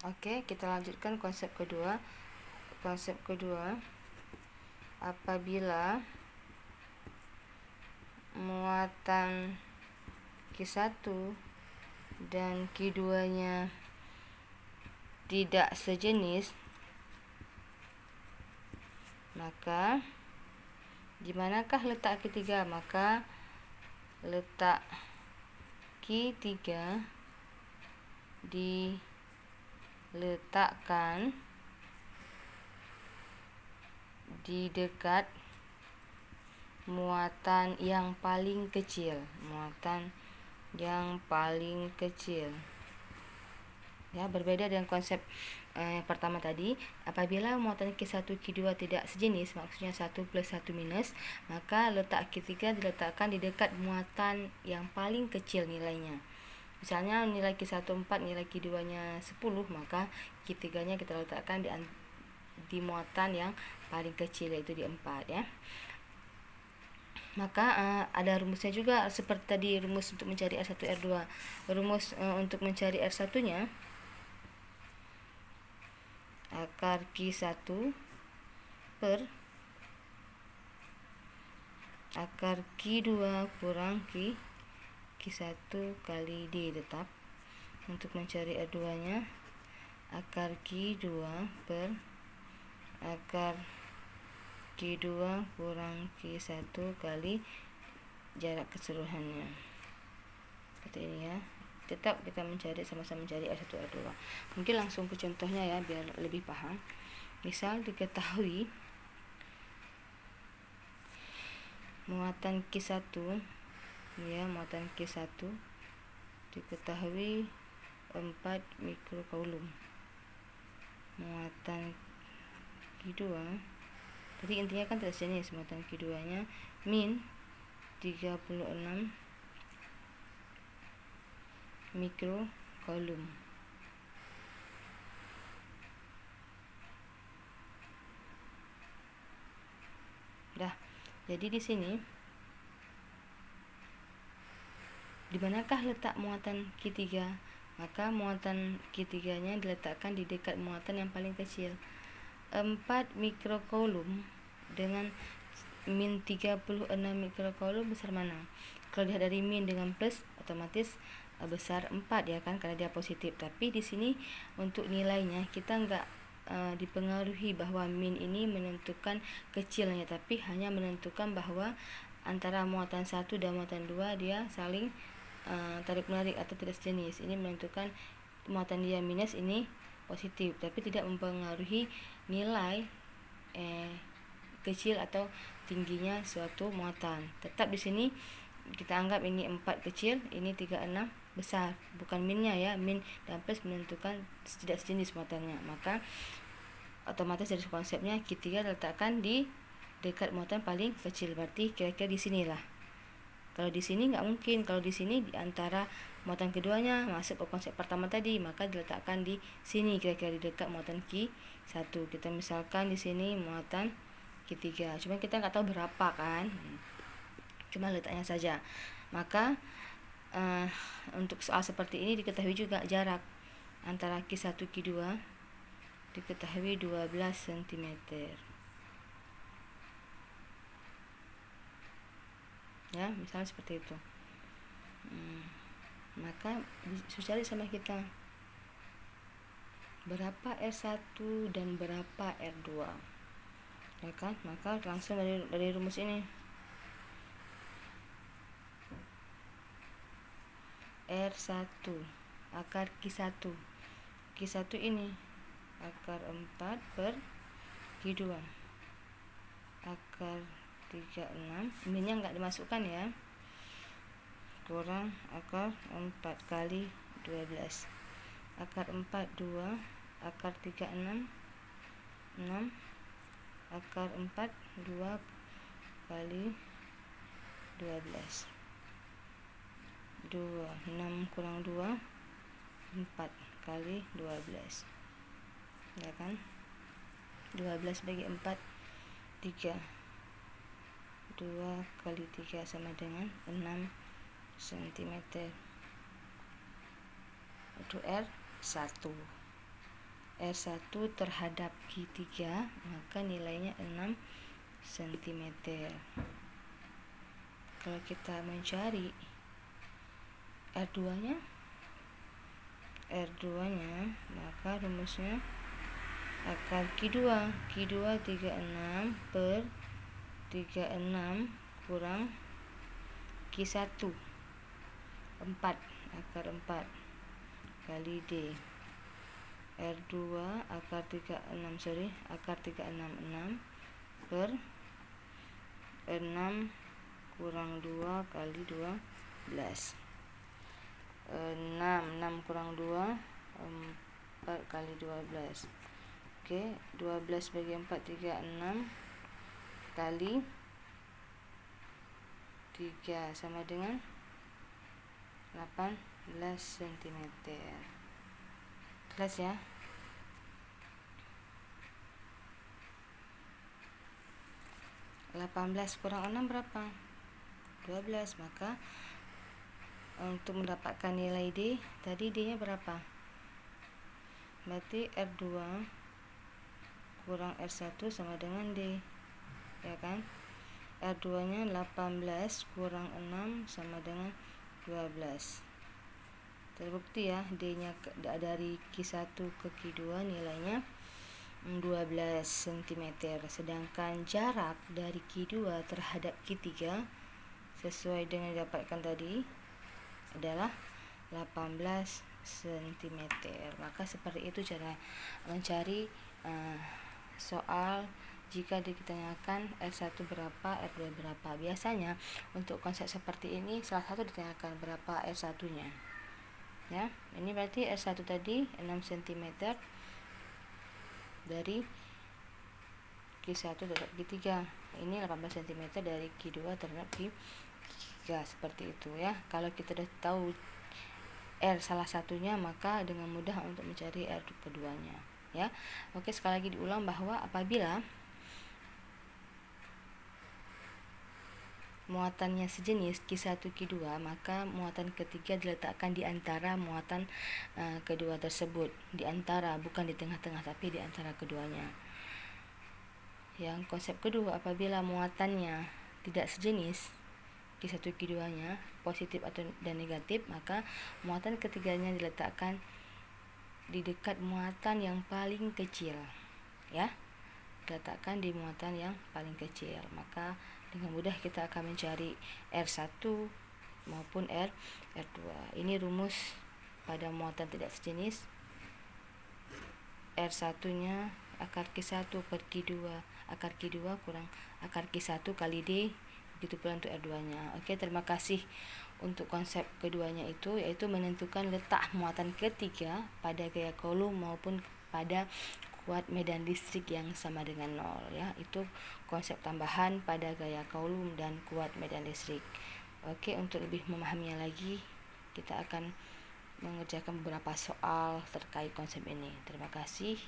Oke, kita lanjutkan konsep kedua. Konsep kedua, apabila muatan Q1 dan Q2-nya tidak sejenis, maka di manakah letak Q3? Maka letak Q3 diletakkan di dekat muatan yang paling kecil. Muatan yang paling kecil. Ya, berbeda dengan konsep pertama tadi. Apabila muatan Q1 Q2 tidak sejenis, maksudnya 1 plus 1 minus, maka letak Q3 diletakkan di dekat muatan yang paling kecil nilainya. Misalnya nilai Q1 4, nilai Q2-nya 10, maka Q3-nya kita letakkan di muatan yang paling kecil, yaitu di 4 ya. Maka ada rumusnya juga seperti tadi, rumus untuk mencari R1 R2. Rumus untuk mencari R1-nya, akar Q1 per akar Q2 kurang Q1 kali D tetap. Untuk mencari R2-nya, akar Q2 per akar Q2 kurang Q1 kali jarak keseluruhannya. Seperti ini ya. Tetap kita mencari, sama-sama mencari R1 R2. Mungkin langsung ke contohnya ya, biar lebih paham. Misal diketahui muatan Q1 ya, muatan Q1 diketahui 4 mikrocoulomb. Muatan Q2 tadi intinya kan tidak sejenis, muatan Q2-nya min 36 mikrocoulomb. Dah. Jadi di sini di manakah letak muatan Q3? Maka muatan Q3-nya diletakkan di dekat muatan yang paling kecil. 4 mikrocoulomb dengan min 36 mikrocoulomb besar mana? Kalau dilihat dari min dengan plus, otomatis besar 4 ya kan, karena dia positif. Tapi di sini untuk nilainya kita enggak dipengaruhi bahwa min ini menentukan kecilnya, tapi hanya menentukan bahwa antara muatan 1 dan muatan 2 dia saling tarik menarik atau tidak sejenis. Ini menentukan muatan dia minus, ini positif, tapi tidak mempengaruhi nilai kecil atau tingginya suatu muatan. Tetap di sini kita anggap ini 4 kecil, ini 36 besar, bukan minnya ya. Min dan plus menentukan tidak sejenis muatannya. Maka otomatis dari konsepnya Q3 letakkan di dekat muatan paling kecil, berarti kira-kira di sinilah. Kalau di sini nggak mungkin. Kalau di sini di antara muatan keduanya masuk ke konsep pertama tadi, maka diletakkan di sini, kira-kira di dekat muatan Q1. Kita misalkan di sini muatan Q3, cuma kita nggak tahu berapa kan, cuma letaknya saja. Maka untuk soal seperti ini diketahui juga jarak antara Q1 Q2 diketahui 12 cm. Ya, misalnya seperti itu. Maka dicari sama kita berapa R1 dan berapa R2 ya kan. Maka langsung dari rumus ini, R1 akar Q1 ini akar 4 per Q2 akar 36, minnya enggak dimasukkan ya, kurang akar 4 kali 12. Akar 4 2, akar 36 6, akar 4 2 kali 12. 2, 6 kurang 2 4 kali 12 ya kan. 12 bagi 4 3, 2 kali 3 sama dengan 6 cm. Itu R1. R1 terhadap Q3, maka nilainya 6 cm. Kalau kita mencari R2-nya, maka rumusnya akar Q2 36 per 36 kurang Q1 4, akar 4 kali D. R2 akar 36 per 6 kurang 2 kali 12. 6 kurang 2, 4 kali 12. Oke, 12 bagi 4, 36 kali 3 sama dengan 18 cm. Kelas ya. 18 kurang 6 berapa? 12. Maka untuk mendapatkan nilai D, tadi D nya berapa? Berarti R2 kurang R1 sama dengan D, ya kan? R2 nya 18 kurang 6 sama dengan 12. Terbukti ya, D nya dari Q1 ke Q2 nilainya 12 cm. Sedangkan jarak dari Q2 terhadap Q3 sesuai dengan didapatkan tadi adalah 18 cm. Maka seperti itu cara mencari soal jika ditanyakan R1 berapa, R2 berapa. Biasanya untuk konsep seperti ini salah satu ditanyakan berapa R1-nya. Ya, ini berarti R1 tadi 6 cm dari Q1 terhadap Q3. Ini 18 cm dari Q2 terhadap Q3, seperti itu ya. Kalau kita sudah tahu R salah satunya, maka dengan mudah untuk mencari R keduanya ya. Oke, sekali lagi diulang bahwa apabila muatannya sejenis Q1 Q2, maka muatan ketiga diletakkan di antara muatan kedua tersebut, di antara, bukan di tengah-tengah tapi di antara keduanya. Yang konsep kedua, apabila muatannya tidak sejenis Q1 Q2 nya positif atau dan negatif, maka muatan ketiganya diletakkan di dekat muatan yang paling kecil ya, diletakkan di muatan yang paling kecil. Maka dengan mudah kita akan mencari R1 maupun R2. Ini rumus pada muatan tidak sejenis. R1 nya akar Q1 per Q2, akar Q2 kurang akar Q1 kali D. Begitu pula untuk R2 nya. Oke, terima kasih. Untuk konsep keduanya itu yaitu menentukan letak muatan ketiga pada gaya Coulomb maupun pada kuat medan listrik yang sama dengan 0 ya. Itu konsep tambahan pada gaya Coulomb dan kuat medan listrik. Oke, untuk lebih memahaminya lagi, kita akan mengerjakan beberapa soal terkait konsep ini. Terima kasih.